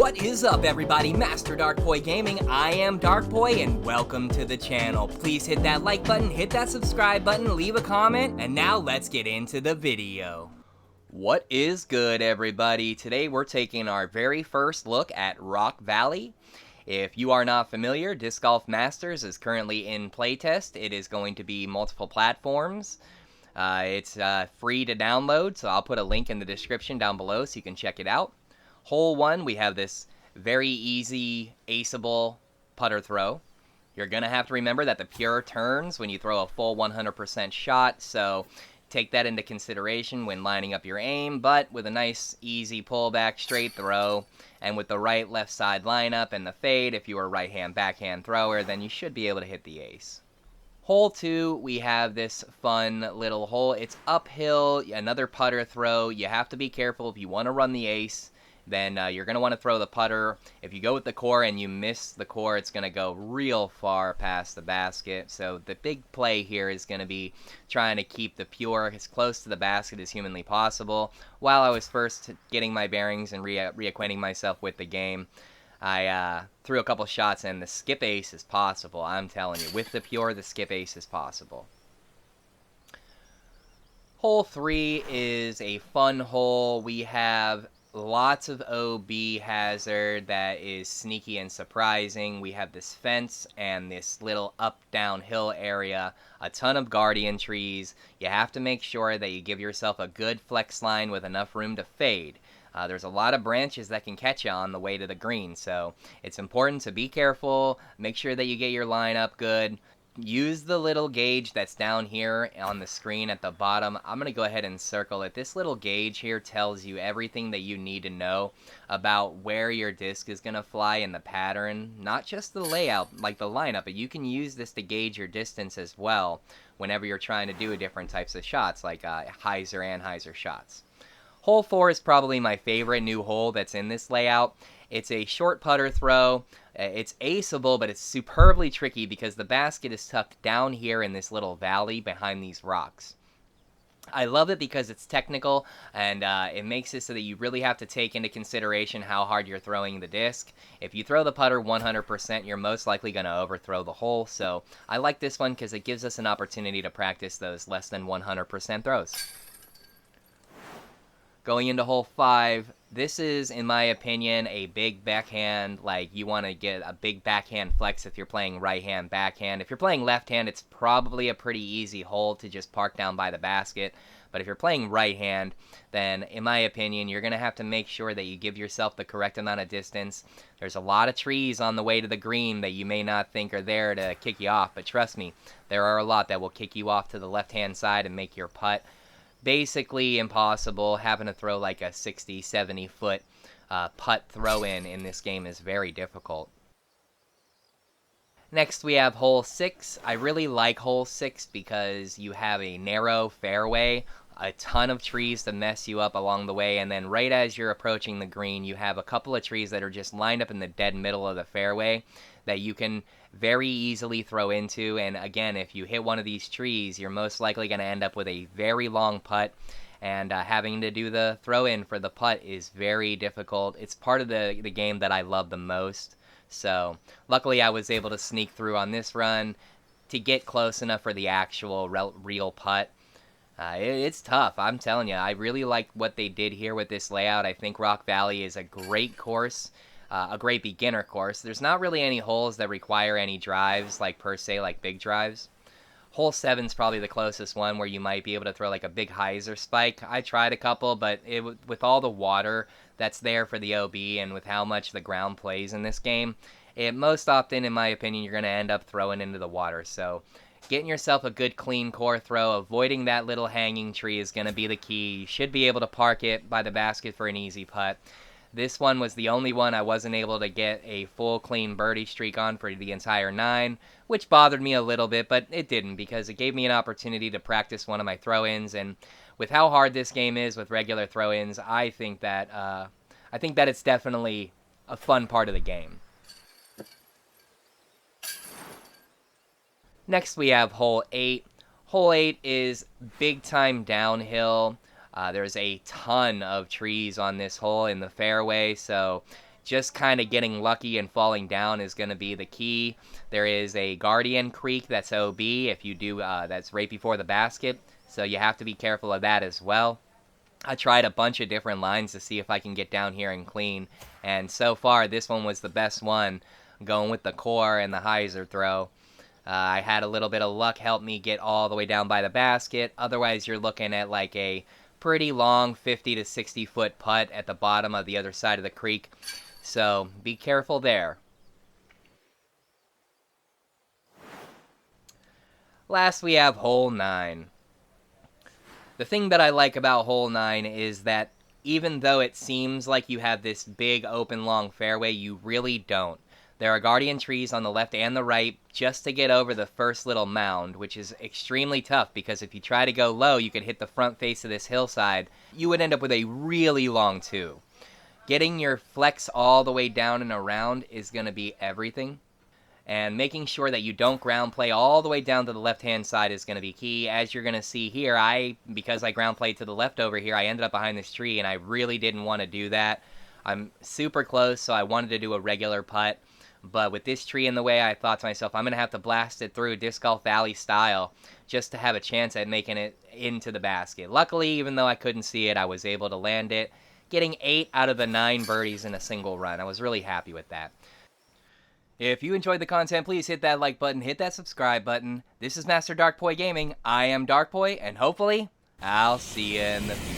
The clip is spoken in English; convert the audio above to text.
What is up, everybody? Master Darkpoi Gaming. I am Darkpoi, and welcome to the channel. Please hit that like button, hit that subscribe button, leave a comment, and now let's get into the video. What is good, everybody? Today we're taking our very first look at Rock Valley. If you are not familiar, Disc Golf Masters is currently in playtest. It is going to be multiple platforms. It's free to download, so I'll put a link in the description down below so you can check it out. Hole 1, we have this very easy, aceable putter throw. You're going to have to remember that the pure turns when you throw a full 100% shot, so take that into consideration when lining up your aim, but with a nice, easy pullback, straight throw, and with the right-left side lineup and the fade, if you are a right-hand, backhand thrower, then you should be able to hit the ace. Hole 2, we have this fun little hole. It's uphill, another putter throw. You have to be careful if you want to run the ace. Then you're going to want to throw the putter. If you go with the core and you miss the core, it's going to go real far past the basket. So the big play here is going to be trying to keep the pure as close to the basket as humanly possible. While I was first getting my bearings and reacquainting myself with the game, I threw a couple shots, and the skip ace is possible. I'm telling you, with the pure, the skip ace is possible. Hole 3 is a fun hole. We have lots of OB hazard that is sneaky and surprising. We have this fence and this little up-down hill area, a ton of guardian trees. You have to make sure that you give yourself a good flex line with enough room to fade. There's a lot of branches that can catch you on the way to the green, so it's important to be careful, make sure that you get your line up good. Use the little gauge that's down here on the screen at the bottom. I'm going to go ahead and circle it. This little gauge here tells you everything that you need to know about where your disc is going to fly in the pattern. Not just the layout, like the lineup, but you can use this to gauge your distance as well whenever you're trying to do different types of shots, like hyzer and hyzer shots. Hole 4 is probably my favorite new hole that's in this layout. It's a short putter throw. It's aceable, but it's superbly tricky because the basket is tucked down here in this little valley behind these rocks. I love it because it's technical, and it makes it so that you really have to take into consideration how hard you're throwing the disc. If you throw the putter 100%, you're most likely going to overthrow the hole, so I like this one because it gives us an opportunity to practice those less than 100% throws. Going into hole 5, this is, in my opinion, a big backhand. Like, you want to get a big backhand flex if you're playing right-hand backhand. If you're playing left-hand, it's probably a pretty easy hole to just park down by the basket. But if you're playing right-hand, then, in my opinion, you're going to have to make sure that you give yourself the correct amount of distance. There's a lot of trees on the way to the green that you may not think are there to kick you off. But trust me, there are a lot that will kick you off to the left-hand side and make your putt basically impossible. Having to throw like a 60-70 foot putt throw in this game is very difficult. Next we have hole 6. I really like hole 6 because you have a narrow fairway, a ton of trees to mess you up along the way, and then right as you're approaching the green, you have a couple of trees that are just lined up in the dead middle of the fairway that you can very easily throw into. And again, if you hit one of these trees, you're most likely going to end up with a very long putt, and having to do the throw in for the putt is very difficult. It's part of the game that I love the most. So luckily I was able to sneak through on this run to get close enough for the actual real putt. It's tough, I'm telling you. I really like what they did here with this layout. I think Rock Valley is a great course. A great beginner course. There's not really any holes that require any drives, like per se, like big drives. Hole 7 is probably the closest one where you might be able to throw like a big hyzer spike. I tried a couple, but with all the water that's there for the OB and with how much the ground plays in this game, most often, in my opinion, you're going to end up throwing into the water. So getting yourself a good clean core throw, avoiding that little hanging tree is going to be the key. You should be able to park it by the basket for an easy putt. This one was the only one I wasn't able to get a full clean birdie streak on for the entire 9, which bothered me a little bit, but it didn't because it gave me an opportunity to practice one of my throw-ins, and with how hard this game is with regular throw-ins, I think that it's definitely a fun part of the game. Next we have hole 8. Hole 8 is big time downhill. There's a ton of trees on this hole in the fairway, so just kind of getting lucky and falling down is going to be the key. There is a Guardian Creek that's OB if you do, that's right before the basket, so you have to be careful of that as well. I tried a bunch of different lines to see if I can get down here and clean, and so far this one was the best one, going with the core and the hyzer throw. I had a little bit of luck help me get all the way down by the basket. Otherwise, you're looking at like a pretty long 50 to 60 foot putt at the bottom of the other side of the creek. So be careful there. Last, we have hole 9. The thing that I like about hole 9 is that even though it seems like you have this big open long fairway, you really don't. There are guardian trees on the left and the right just to get over the first little mound, which is extremely tough because if you try to go low, you could hit the front face of this hillside. You would end up with a really long two. Getting your flex all the way down and around is going to be everything. And making sure that you don't ground play all the way down to the left-hand side is going to be key. As you're going to see here, because I ground played to the left over here, I ended up behind this tree, and I really didn't want to do that. I'm super close, so I wanted to do a regular putt. But with this tree in the way, I thought to myself, I'm going to have to blast it through Disc Golf Valley style just to have a chance at making it into the basket. Luckily, even though I couldn't see it, I was able to land it, getting 8 out of the 9 birdies in a single run. I was really happy with that. If you enjoyed the content, please hit that like button, hit that subscribe button. This is Master Darkpoi Gaming. I am Darkpoi, and hopefully, I'll see you in the future.